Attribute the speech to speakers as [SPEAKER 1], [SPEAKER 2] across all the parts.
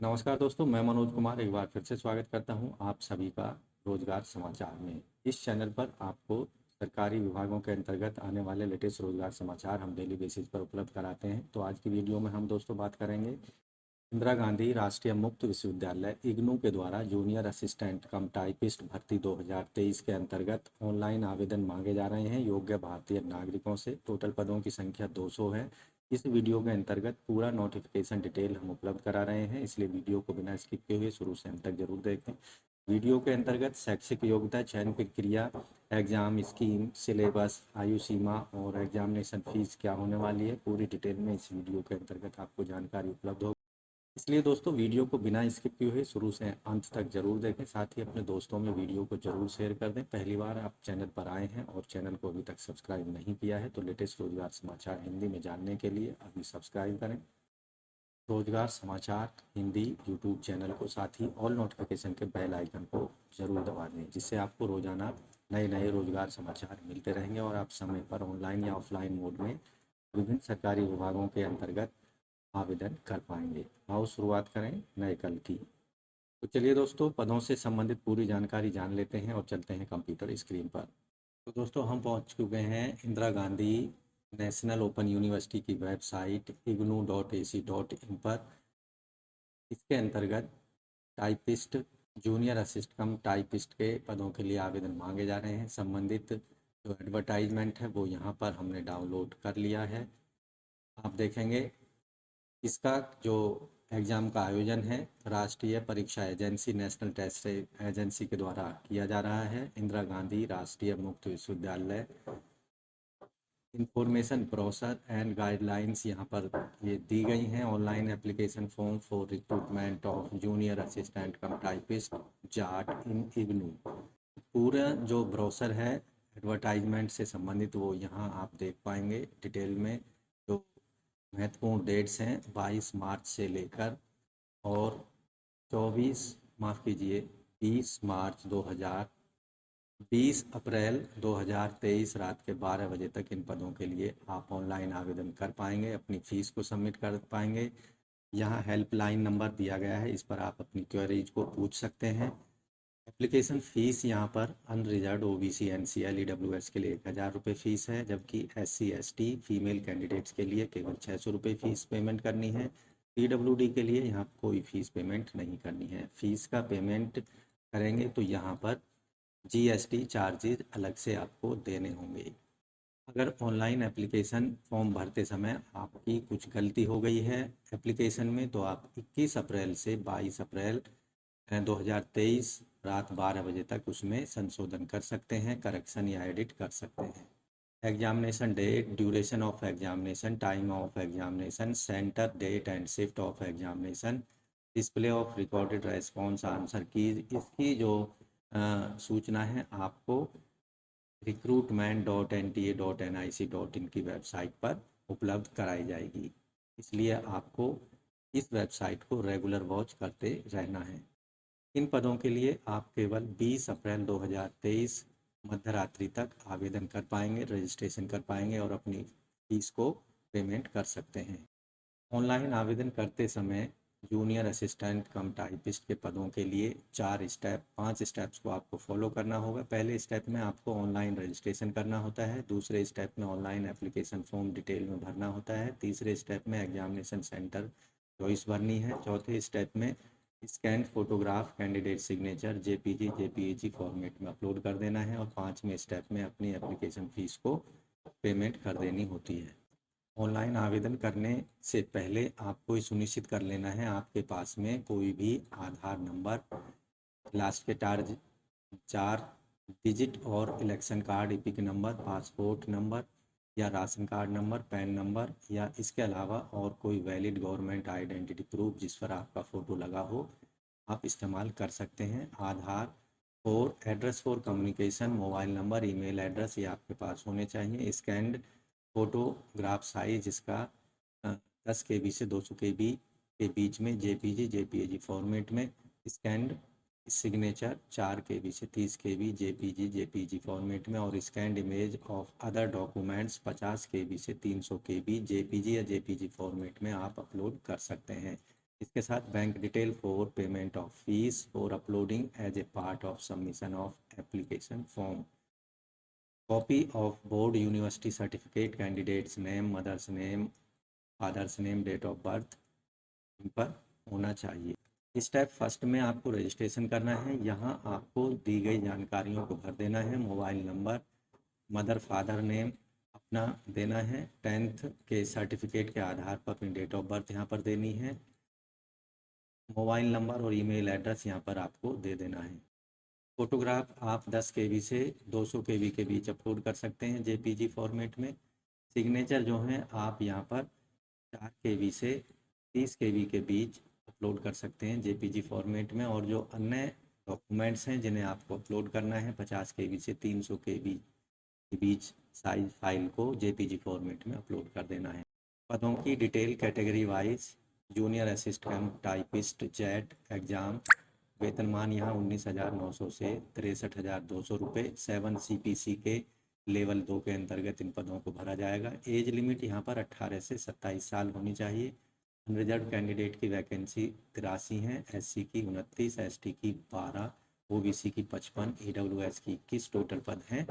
[SPEAKER 1] नमस्कार दोस्तों, मैं मनोज कुमार एक बार फिर से स्वागत करता हूं आप सभी का रोजगार समाचार में। इस चैनल पर आपको सरकारी विभागों के अंतर्गत आने वाले लेटेस्ट रोजगार समाचार हम डेली बेसिस पर उपलब्ध कराते हैं। तो आज की वीडियो में हम दोस्तों बात करेंगे इंदिरा गांधी राष्ट्रीय मुक्त विश्वविद्यालय इग्नू के द्वारा जूनियर असिस्टेंट कम टाइपिस्ट भर्ती 2023 के अंतर्गत ऑनलाइन आवेदन मांगे जा रहे हैं योग्य भारतीय नागरिकों से। टोटल पदों की संख्या 200 है। इस वीडियो के अंतर्गत पूरा नोटिफिकेशन डिटेल हम उपलब्ध करा रहे हैं, इसलिए वीडियो को बिना स्किप किए हुए शुरू से अंत तक जरूर देखें। वीडियो के अंतर्गत शैक्षिक योग्यता, चयन प्रक्रिया, एग्जाम स्कीम, सिलेबस, आयु सीमा और एग्जामिनेशन फीस क्या होने वाली है, पूरी डिटेल में इस वीडियो के अंतर्गत आपको जानकारी उपलब्ध होगी। इसलिए दोस्तों वीडियो को बिना स्किप किए हुए शुरू से अंत तक जरूर देखें। साथ ही अपने दोस्तों में वीडियो को जरूर शेयर कर दें। पहली बार आप चैनल पर आए हैं और चैनल को अभी तक सब्सक्राइब नहीं किया है तो लेटेस्ट रोजगार समाचार हिंदी में जानने के लिए अभी सब्सक्राइब करें रोजगार समाचार हिंदी यूट्यूब चैनल को। साथ ही ऑल नोटिफिकेशन के बेल आइकन को जरूर दबा दें, जिससे आपको रोजाना नए नए रोजगार समाचार मिलते रहेंगे और आप समय पर ऑनलाइन या ऑफलाइन मोड में विभिन्न सरकारी विभागों के अंतर्गत आवेदन कर पाएंगे। आओ शुरुआत करें नए कल की। तो चलिए दोस्तों, पदों से संबंधित पूरी जानकारी जान लेते हैं और चलते हैं कंप्यूटर स्क्रीन पर। तो दोस्तों हम पहुंच चुके हैं Indira Gandhi national open university की वेबसाइट ignu.ac.in पर। इसके अंतर्गत टाइपिस्ट, जूनियर असिस्ट कम टाइपिस्ट के पदों के लिए आवेदन मांगे जा रहे हैं। संबंधित जो एडवर्टाइजमेंट है वो यहाँ पर हमने डाउनलोड कर लिया है। आप देखेंगे इसका जो एग्ज़ाम का आयोजन है राष्ट्रीय परीक्षा एजेंसी नेशनल टेस्ट एजेंसी के द्वारा किया जा रहा है। इंदिरा गांधी राष्ट्रीय मुक्त विश्वविद्यालय इंफॉर्मेशन प्रोसेस एंड गाइडलाइंस यहाँ पर ये दी गई हैं। Online application form for recruitment of junior assistant cum typist जाट इन इग्नू। पूरा जो ब्रोशर है एडवर्टाइजमेंट से संबंधित वो यहाँ आप देख पाएंगे डिटेल में। जो महत्वपूर्ण डेट्स हैं 22 मार्च से लेकर और 24 माफ़ कीजिए 20 मार्च 20 अप्रैल 2023 रात के 12 बजे तक इन पदों के लिए आप ऑनलाइन आवेदन कर पाएंगे, अपनी फ़ीस को सबमिट कर पाएंगे। यहाँ हेल्पलाइन नंबर दिया गया है, इस पर आप अपनी क्वेरीज को पूछ सकते हैं। एप्लीकेशन फ़ीस यहाँ पर अनरिजर्व ओबीसी एनसीएल ईडब्ल्यूएस के लिए 1000 रुपये फ़ीस है, जबकि एससी एसटी फीमेल कैंडिडेट्स के लिए केवल 600 रुपये फ़ीस पेमेंट करनी है। पीडब्ल्यूडी के लिए यहाँ कोई फ़ीस पेमेंट नहीं करनी है। फ़ीस का पेमेंट करेंगे तो यहाँ पर जीएसटी चार्जेज अलग से आपको देने होंगे। अगर ऑनलाइन एप्लीकेशन फॉर्म भरते समय आपकी कुछ गलती हो गई है एप्लीकेशन में, तो आप 21 अप्रैल से 22 अप्रैल 2023 रात 12 बजे तक उसमें संशोधन कर सकते हैं, करेक्शन या एडिट कर सकते हैं। Examination date, duration of examination, time of examination, centre, date and shift of examination, display of recorded response answer key, इसकी जो सूचना है आपको recruitment.nta.nic.in की वेबसाइट पर उपलब्ध कराई जाएगी। इसलिए आपको इस वेबसाइट को रेगुलर वॉच करते रहना है। इन पदों के लिए आप केवल 20 अप्रैल 2023 मध्यरात्रि तक आवेदन कर पाएंगे, रजिस्ट्रेशन कर पाएंगे और अपनी फीस को पेमेंट कर सकते हैं। ऑनलाइन आवेदन करते समय जूनियर असिस्टेंट कम टाइपिस्ट के पदों के लिए 5 स्टेप्स को आपको फॉलो करना होगा। पहले स्टेप में आपको ऑनलाइन रजिस्ट्रेशन करना होता है, दूसरे स्टेप में ऑनलाइन एप्लीकेशन फॉर्म डिटेल में भरना होता है, तीसरे स्टेप में एग्जामिनेशन सेंटर चॉइस भरनी है, चौथे स्टेप में scan photograph candidate signature JPG format में अपलोड कर देना है और पाँचवें स्टेप में अपनी एप्लीकेशन फ़ीस को पेमेंट कर देनी होती है। ऑनलाइन आवेदन करने से पहले आपको ये सुनिश्चित कर लेना है आपके पास में कोई भी आधार नंबर, लास्ट के 4 डिजिट और election card EPIC number, passport number या ration card number, PAN number या इसके अलावा और कोई वैलिड गवर्नमेंट आइडेंटिटी प्रूफ जिस पर आपका फ़ोटो लगा हो आप इस्तेमाल कर सकते हैं। आधार और address for communication, mobile number, email address ये आपके पास होने चाहिए। स्कैंड फोटोग्राफ साइज जिसका 10 KB से 200 KB के बीच में जेपीजी फॉर्मेट में, स्कैंड सिग्नेचर 4 KB से 30 KB जेपीजी फॉर्मेट में और scanned image of other documents 50 KB से 300 KB जेपीजी या जेपीजी फॉर्मेट में आप अपलोड कर सकते हैं। इसके साथ bank detail for payment of fees for uploading as a part of submission of application form, copy of board university certificate, candidate's name, mother's name, father's name, date of birth in पर होना चाहिए। Step first में आपको registration करना है। यहाँ आपको दी गई जानकारियों को भर देना है। Mobile number, mother father name अपना देना है, 10th के सर्टिफिकेट के आधार पर अपनी डेट ऑफ बर्थ यहाँ पर देनी है, मोबाइल नंबर और ईमेल एड्रेस यहाँ पर आपको दे देना है। फोटोग्राफ आप 10 KB से 200 KB के बीच अपलोड कर सकते हैं JPG फॉर्मेट में। सिग्नेचर जो हैं आप यहाँ पर 4 KB से 30 KB के बीच अपलोड कर सकते हैं JPG फॉर्मेट में। और जो अन्य डॉक्यूमेंट्स हैं जिन्हें आपको अपलोड करना है 50 KB से 300 KB के बीच साइज फाइल को JPG फॉर्मेट में अपलोड कर देना है। पदों की detail category wise, junior assistant typist jet exam, वेतनमान यहाँ 19,900 से 63,200 रुपये, 7 CPC के लेवल 2 के अंतर्गत इन पदों को भरा जाएगा। एज लिमिट यहाँ पर 18 से 27 साल होनी चाहिए। अनरिजर्व कैंडिडेट की वैकेंसी 83 हैं, SC की 29, ST की 12, OBC की 55, EWS की 21, टोटल पद हैं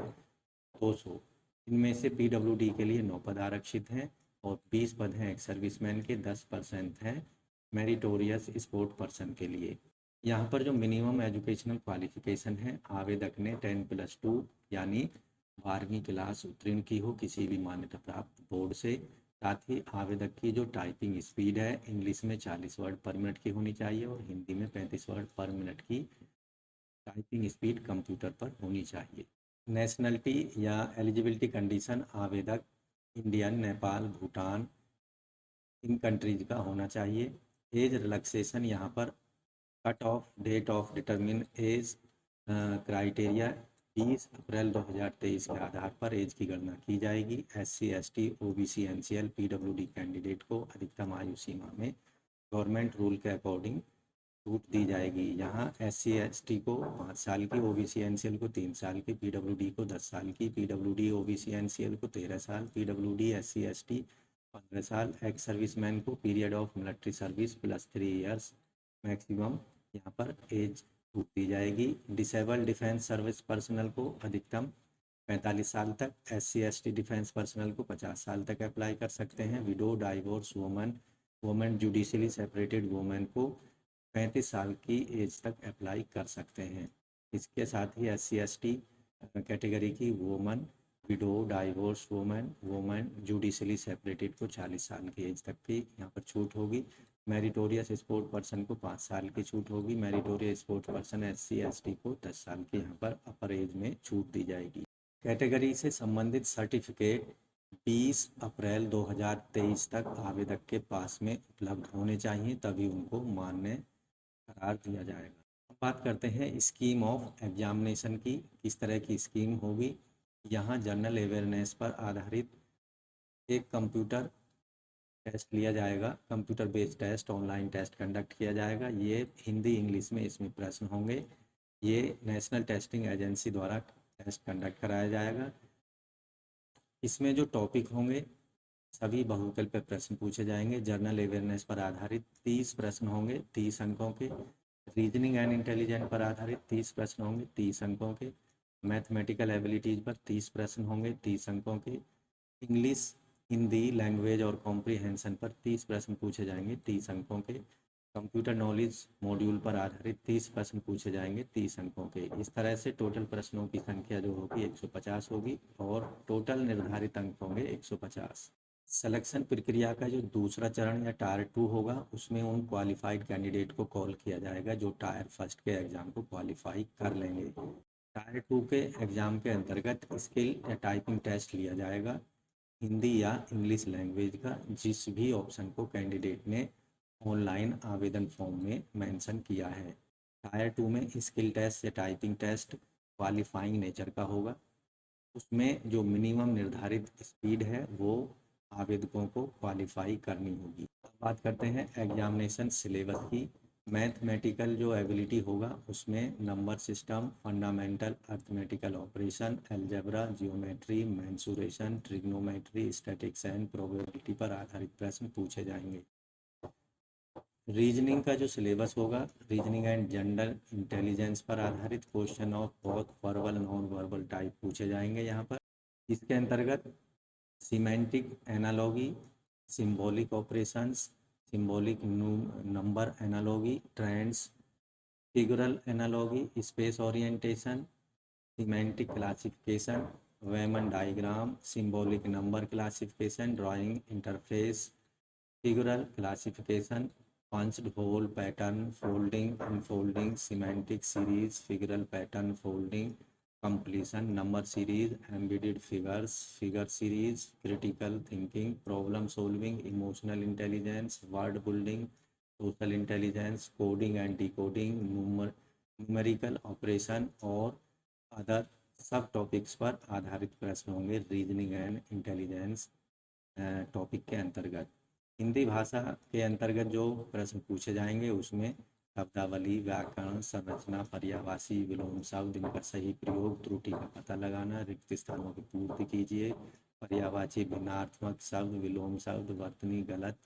[SPEAKER 1] 200। इनमें से PWD के लिए 9 पद आरक्षित हैं और 20 पद हैं एक सर्विसमैन के, 10% हैं मेरिटोरियस स्पोर्ट पर्सन के लिए। यहाँ पर जो मिनिमम एजुकेशनल क्वालिफिकेशन है, आवेदक ने 10+2 यानी 12वीं क्लास उत्तीर्ण की हो किसी भी मान्यता प्राप्त बोर्ड से। साथ ही आवेदक की जो टाइपिंग स्पीड है इंग्लिश में 40 वर्ड पर मिनट की होनी चाहिए और हिंदी में 35 वर्ड पर मिनट की टाइपिंग स्पीड कंप्यूटर पर होनी चाहिए। नेशनलिटी या एलिजिबिलिटी कंडीशन, आवेदक इंडियन, नेपाल, भूटान इन कंट्रीज का होना चाहिए। एज रिलैक्सेशन, यहाँ पर cut off date of determine age criteria 20 April 2023 के आधार पर एज की गणना की जाएगी। SC, ST, OBC, NCL, PWD candidate को अधिकतम आयु सीमा में गवर्नमेंट रूल के अकॉर्डिंग छूट दी जाएगी। यहाँ SC, ST को 5 साल की, OBC, NCL को 3 साल की, PWD को 10 साल की, PWD, OBC, NCL को 13 साल, PWD, SC, ST 15 साल, एक्स सर्विसमैन को period of military service +3 years maximum यहाँ पर एज छूट दी जाएगी। डिसेबल डिफेंस सर्विस पर्सनल को अधिकतम 45 साल तक, SC, ST डिफेंस पर्सनल को 50 साल तक अप्लाई कर सकते हैं। Window, divorce women judicially separated women को 35 साल की एज तक अप्लाई कर सकते हैं। इसके साथ ही SC, ST कैटेगरी की women, window, divorce women judicially separated को 40 साल की एज तक की यहाँ पर छूट होगी। मेरिटोरियस स्पोर्ट पर्सन को 5 साल की छूट होगी। Meritorious sport person SC, ST को 10 साल की यहाँ पर अपर एज में छूट दी जाएगी। कैटेगरी से संबंधित सर्टिफिकेट 20 अप्रैल 2023 तक आवेदक के पास में उपलब्ध होने चाहिए, तभी उनको मान्य करार दिया जाएगा। अब बात करते हैं स्कीम ऑफ एग्जामिनेशन की, किस तरह की स्कीम होगी। यहाँ जनरल अवेयरनेस पर आधारित एक कंप्यूटर टेस्ट लिया जाएगा, computer based test, online test conduct किया जाएगा। ये हिंदी इंग्लिश में इसमें प्रश्न होंगे। ये नेशनल टेस्टिंग एजेंसी द्वारा टेस्ट कंडक्ट कराया जाएगा। इसमें जो टॉपिक होंगे सभी बहुविकल्प पे प्रश्न पूछे जाएंगे। जनरल अवेयरनेस पर आधारित 30 प्रश्न होंगे 30 अंकों के। रीजनिंग एंड इंटेलिजेंस पर आधारित 30 प्रश्न होंगे 30 अंकों के। मैथमेटिकल एबिलिटीज़ पर 30 प्रश्न होंगे 30 अंकों के। इंग्लिश, हिंदी लैंग्वेज और कॉम्प्रीहेंशन पर 30 प्रश्न पूछे जाएंगे 30 अंकों के। कंप्यूटर नॉलेज मॉड्यूल पर आधारित 30 प्रश्न पूछे जाएंगे 30 अंकों के। इस तरह से टोटल प्रश्नों की संख्या जो होगी 150 होगी और टोटल निर्धारित अंक होंगे 150। सिलेक्शन प्रक्रिया का जो दूसरा चरण या टायर 2 होगा उसमें उन क्वालिफाइड कैंडिडेट को कॉल किया जाएगा जो टायर 1 के एग्ज़ाम को क्वालिफाई कर लेंगे। टायर 2 के एग्ज़ाम के अंतर्गत स्किल या टाइपिंग टेस्ट लिया जाएगा हिंदी या इंग्लिश लैंग्वेज का, जिस भी ऑप्शन को कैंडिडेट ने ऑनलाइन आवेदन फॉर्म में मेंशन किया है। टायर 2 में स्किल टेस्ट या टाइपिंग टेस्ट क्वालिफाइंग नेचर का होगा। उसमें जो मिनिमम निर्धारित स्पीड है वो आवेदकों को क्वालिफाई करनी होगी। अब बात करते हैं एग्जामिनेशन सिलेबस की। मैथमेटिकल जो एबिलिटी होगा उसमें number system, fundamental arithmetical operation, algebra, geometry, mensuration, trigonometry, statics and probability पर आधारित प्रश्न पूछे जाएंगे। रीजनिंग का जो सिलेबस होगा, रीजनिंग एंड जनरल इंटेलिजेंस पर आधारित question of both verbal non verbal type पूछे जाएंगे यहाँ पर। इसके अंतर्गत semantic analogy, symbolic operations, symbolic number analogy, trends, figural analogy, space orientation, semantic classification, Venn diagram, symbolic number classification, drawing interface, figural classification, punched hole pattern, folding unfolding, semantic series, figural pattern folding, completion, number series, embedded figures, figure series, critical thinking, problem solving, emotional intelligence, word building, social intelligence, coding and decoding, numerical operation और other सब topics पर आधारित प्रश्न होंगे reasoning and intelligence topic के अंतर्गत। हिंदी भाषा के अंतर्गत जो प्रश्न पूछे जाएंगे उसमें शब्दावली, व्याकरण, संरचना, पर्यायवाची, विलोम शब्द, इनका सही प्रयोग, त्रुटि का पता लगाना, रिक्त स्थानों की पूर्ति कीजिए, पर्यायवाची भिन्नार्थक शब्द, विलोम शब्द, वर्तनी गलत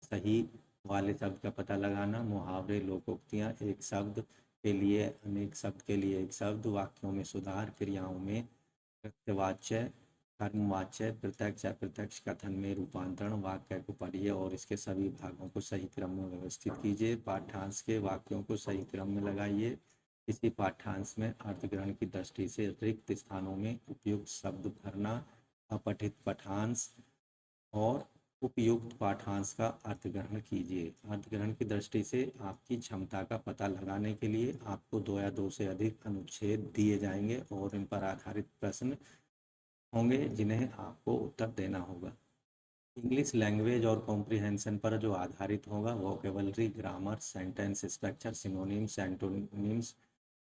[SPEAKER 1] सही वाले शब्द का पता लगाना, मुहावरे, लोकोक्तियाँ, एक शब्द के लिए अनेक शब्द के लिए एक शब्द, वाक्यों में सुधार, क्रियाओं में प्रत्यवाच्य, कर्मवाच्य, प्रत्यक्ष अप्रत्यक्ष कथन में रूपांतरण, वाक्य को पढ़िए और इसके सभी भागों को सही क्रम में व्यवस्थित कीजिए, पाठ्यांश के वाक्यों को सही क्रम में लगाइए, इसी पाठ्यांश में अर्थग्रहण की दृष्टि से रिक्त स्थानों में उपयुक्त शब्द भरना, अपठित पाठ्यांश और उपयुक्त पाठ्यांश का अर्थग्रहण कीजिए। अर्थग्रहण की दृष्टि से आपकी क्षमता का पता लगाने के लिए आपको 2 या 2 से अधिक अनुच्छेद दिए जाएंगे और इन पर आधारित प्रश्न होंगे जिन्हें आपको उत्तर देना होगा। इंग्लिश लैंग्वेज और कॉम्प्रिहेंशन पर जो आधारित होगा, vocabulary, grammar, sentence structure, synonyms, antonyms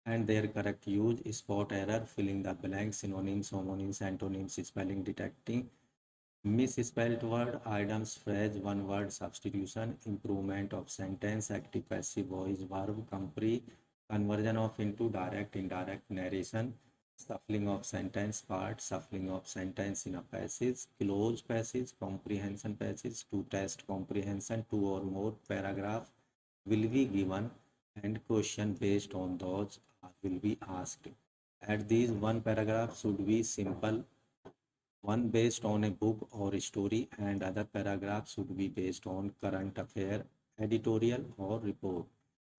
[SPEAKER 1] and their correct use, spot error, filling the blank, synonyms, homonyms, antonyms, spelling detecting, misspelled word, items, phrase, one word substitution, improvement of sentence, active passive voice verb, conversion of into direct indirect narration, shuffling of sentence part, shuffling of sentence in a passage, close passage, comprehension passage, to test comprehension, two or more paragraph will be given and question based on those will be asked. At these one paragraph should be simple, one based on a book or story, and other paragraph should be based on current affair, editorial और report.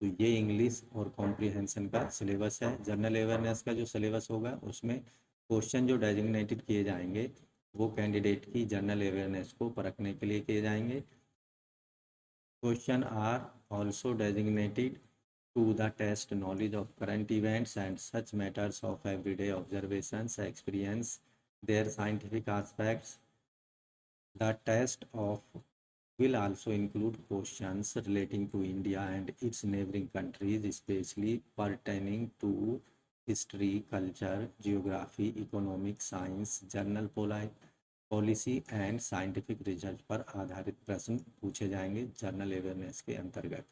[SPEAKER 1] तो ये English और comprehension का syllabus है। General awareness का जो syllabus होगा उसमें क्वेश्चन जो डेजिग्नेटेड किए जाएंगे वो कैंडिडेट की जनरल अवेयरनेस को परखने के लिए किए जाएंगे। Question are also designated to the test knowledge of current events and such matters of everyday observations, experience, their scientific aspects. The test of will also include questions relating to India and its neighboring countries, especially pertaining to history, culture, geography, economic science, general policy and scientific research पर आधारित प्रश्न पूछे जाएंगे general awareness के अंतर्गत।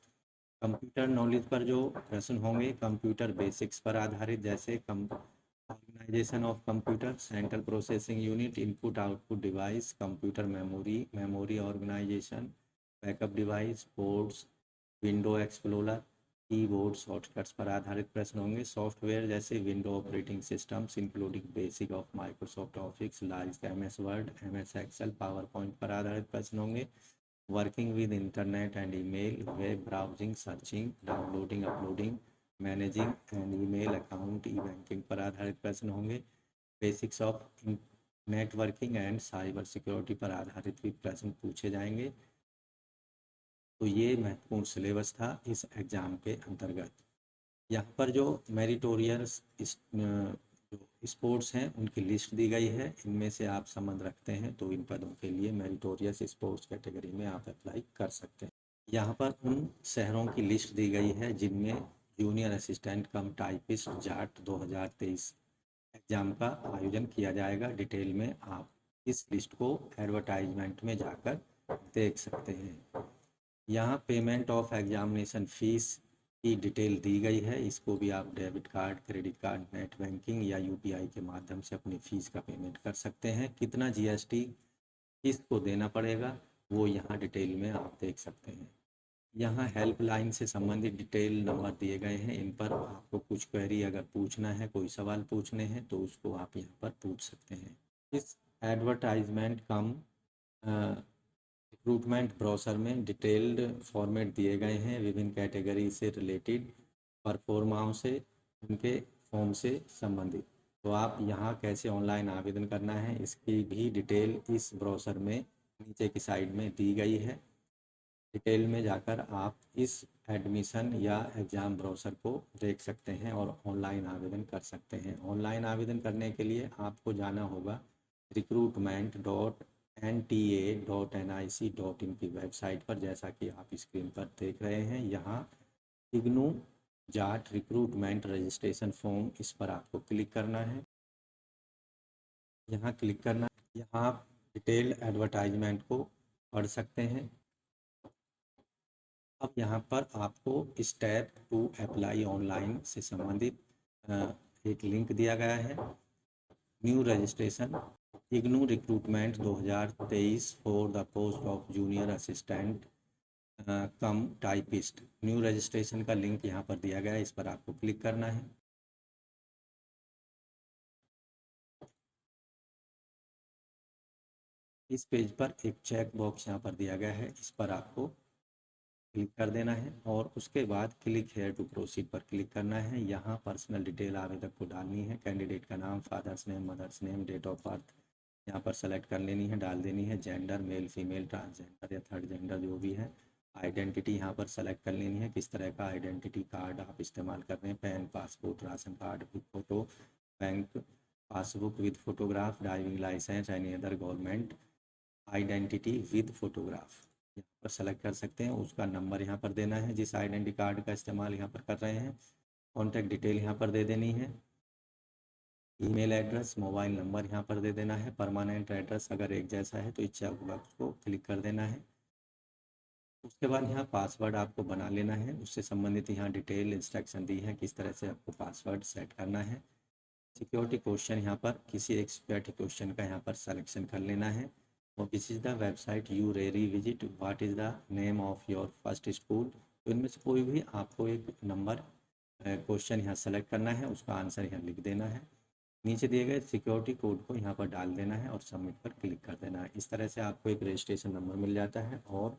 [SPEAKER 1] Computer knowledge पर जो प्रश्न होंगे कंप्यूटर बेसिक्स पर आधारित, जैसे organisation of computer, central processing unit, input output device, computer memory, memory organisation, backup device, ports, window explorer, keyboard shortcuts पर आधारित प्रश्न होंगे। सॉफ्टवेयर जैसे window operating systems including basic of Microsoft office like MS word, MS excel, power point पर आधारित प्रश्न होंगे। Working with internet and email, web browsing, searching, downloading, uploading, managing and email account, e banking पर आधारित प्रश्न होंगे। Basics of networking and cyber security पर आधारित भी प्रश्न पूछे जाएंगे। तो ये महत्वपूर्ण सिलेबस था इस एग्ज़ाम के अंतर्गत। यहाँ पर जो मेरिटोरियस जो स्पोर्ट्स हैं उनकी लिस्ट दी गई है, इनमें से आप संबंध रखते हैं तो इन पदों के लिए मेरिटोरियस स्पोर्ट्स कैटेगरी में आप अप्लाई कर सकते हैं। यहाँ पर उन शहरों की लिस्ट दी गई है जिनमें junior assistant cum typist Jat 2023 exam का आयोजन किया जाएगा। डिटेल में आप इस लिस्ट को एडवर्टाइजमेंट में जाकर देख सकते हैं। यहाँ पेमेंट ऑफ एग्जामिनेशन फ़ीस की डिटेल दी गई है, इसको भी आप debit card, credit card, net banking या UPI के माध्यम से अपनी फ़ीस का पेमेंट कर सकते हैं। कितना GST किसको देना पड़ेगा वो यहाँ डिटेल में आप देख सकते हैं। यहाँ हेल्पलाइन से संबंधित डिटेल नंबर दिए गए हैं। इन पर आपको कुछ क्वेरी अगर पूछना है, कोई सवाल पूछने हैं तो उसको आप यहाँ पर पूछ सकते हैं। इस एडवर्टाइजमेंट कम रिक्रूटमेंट ब्रोशर में डिटेल्ड फॉर्मेट दिए गए हैं विभिन्न कैटेगरी से रिलेटेड परफॉर्माओं से, उनके फॉर्म से संबंधित। तो आप यहाँ कैसे ऑनलाइन आवेदन करना है इसकी भी डिटेल इस ब्रोशर में नीचे की साइड में दी गई है। डिटेल में जाकर आप इस एडमिशन या एग्ज़ाम ब्रोशर को देख सकते हैं और ऑनलाइन आवेदन कर सकते हैं। ऑनलाइन आवेदन करने के लिए आपको जाना होगा recruitment.nta.nic.in की वेबसाइट पर, जैसा कि आप स्क्रीन पर देख रहे हैं। यहाँ IGNOU Jat recruitment registration form, इस पर आपको क्लिक करना है। यहाँ क्लिक करना, यहाँ आप डिटेल एडवर्टाइजमेंट को पढ़ सकते हैं। अब यहाँ पर आपको स्टेप 2 अप्लाई ऑनलाइन से संबंधित एक लिंक दिया गया है। New registration IGNOU recruitment 2023 for the post of junior assistant cum typist. New registration का लिंक यहाँ पर दिया गया है, इस पर आपको क्लिक करना है। इस पेज पर एक चेक बॉक्स यहाँ पर दिया गया है, इस पर आपको क्लिक कर देना है और उसके बाद क्लिक हेयर टू प्रोसीड पर क्लिक करना है। यहाँ पर्सनल डिटेल आवेदक को डालनी है। कैंडिडेट का नाम, father's name, mother's name, date of birth यहाँ पर सेलेक्ट कर लेनी है, डाल देनी है। जेंडर मेल, फीमेल, ट्रांसजेंडर या थर्ड जेंडर जो भी है। आइडेंटिटी यहाँ पर सेलेक्ट कर लेनी है, किस तरह का आइडेंटिटी कार्ड आप इस्तेमाल कर रहे हैं। PAN, passport, ration card with photo, bank passbook with photograph, driving licence, any other government identity with photograph यहाँ पर सेलेक्ट कर सकते हैं। उसका नंबर यहाँ पर देना है जिस आइडेंटिटी कार्ड का इस्तेमाल यहाँ पर कर रहे हैं। कॉन्टैक्ट डिटेल यहाँ पर दे देनी है। ईमेल एड्रेस, मोबाइल नंबर यहाँ पर दे देना है। परमानेंट एड्रेस अगर एक जैसा है तो इच्छा बॉक्स को क्लिक कर देना है। उसके बाद यहाँ पासवर्ड आपको बना लेना है, उससे संबंधित यहाँ डिटेल इंस्ट्रक्शन दी है किस तरह से आपको पासवर्ड सेट करना है। सिक्योरिटी क्वेश्चन यहाँ पर किसी एक सिक्योरिटी क्वेश्चन का यहाँ पर सिलेक्शन कर लेना है। और this is the website you rarely visit, what is the name of your first school. तो इनमें से कोई भी आपको एक नंबर क्वेश्चन यहाँ सेलेक्ट करना है, उसका आंसर यहाँ लिख देना है। नीचे दिए गए सिक्योरिटी कोड को यहाँ पर डाल देना है और सबमिट पर क्लिक कर देना है। इस तरह से आपको एक रजिस्ट्रेशन नंबर मिल जाता है और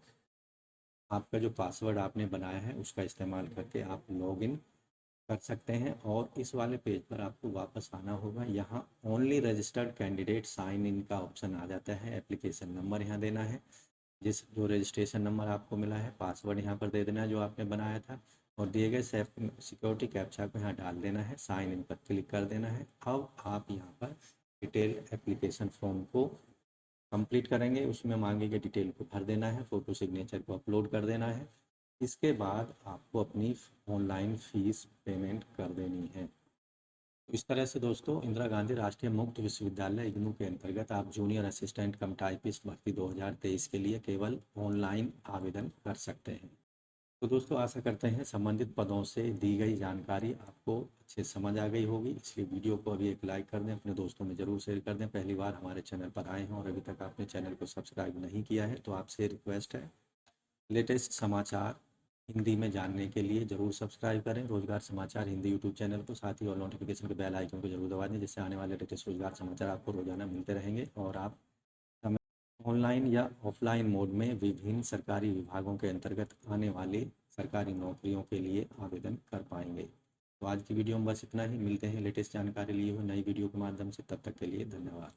[SPEAKER 1] आपका जो पासवर्ड आपने बनाया है उसका इस्तेमाल करके आप लॉगिन कर सकते हैं। और इस वाले पेज पर आपको वापस आना होगा। यहाँ only registered candidate sign in का ऑप्शन आ जाता है। एप्लीकेशन नंबर यहाँ देना है, जो रजिस्ट्रेशन नंबर आपको मिला है। पासवर्ड यहाँ पर दे देना है जो आपने बनाया था और दिए गए सिक्योरिटी कैप्चा को यहाँ डाल देना है। साइन इन पर क्लिक कर देना है। अब आप यहाँ पर डिटेल एप्लीकेशन फॉर्म को कंप्लीट करेंगे, उसमें मांगे गए डिटेल को भर देना है, फ़ोटो सिग्नेचर को अपलोड कर देना है। इसके बाद आपको अपनी ऑनलाइन फ़ीस पेमेंट कर देनी है। तो इस तरह से दोस्तों इंदिरा गांधी राष्ट्रीय मुक्त विश्वविद्यालय इग्नू के अंतर्गत आप जूनियर असिस्टेंट कम टाइपिस्ट भर्ती 2023 के लिए केवल ऑनलाइन आवेदन कर सकते हैं। तो दोस्तों आशा करते हैं संबंधित पदों से दी गई जानकारी आपको अच्छे समझ आ गई होगी। इसलिए वीडियो को अभी एक लाइक कर दें, अपने दोस्तों में ज़रूर शेयर कर दें। पहली बार हमारे चैनल पर आए हैं और अभी तक आपने चैनल को सब्सक्राइब नहीं किया है तो आपसे रिक्वेस्ट है, लेटेस्ट समाचार हिंदी में जानने के लिए ज़रूर सब्सक्राइब करें रोज़गार समाचार हिंदी यूट्यूब चैनल को। साथ ही और नोटिफिकेशन के बेल आइकन को जरूर दबा दें, जिससे आने वाले लेटेस्ट रोज़गार समाचार आपको रोज़ाना मिलते रहेंगे और आप ऑनलाइन या ऑफलाइन मोड में विभिन्न सरकारी विभागों के अंतर्गत आने वाली सरकारी नौकरियों के लिए आवेदन कर पाएंगे। तो आज की वीडियो में बस इतना ही। मिलते हैं लेटेस्ट जानकारी लिए हुए नई वीडियो के माध्यम से। तब तक के लिए धन्यवाद।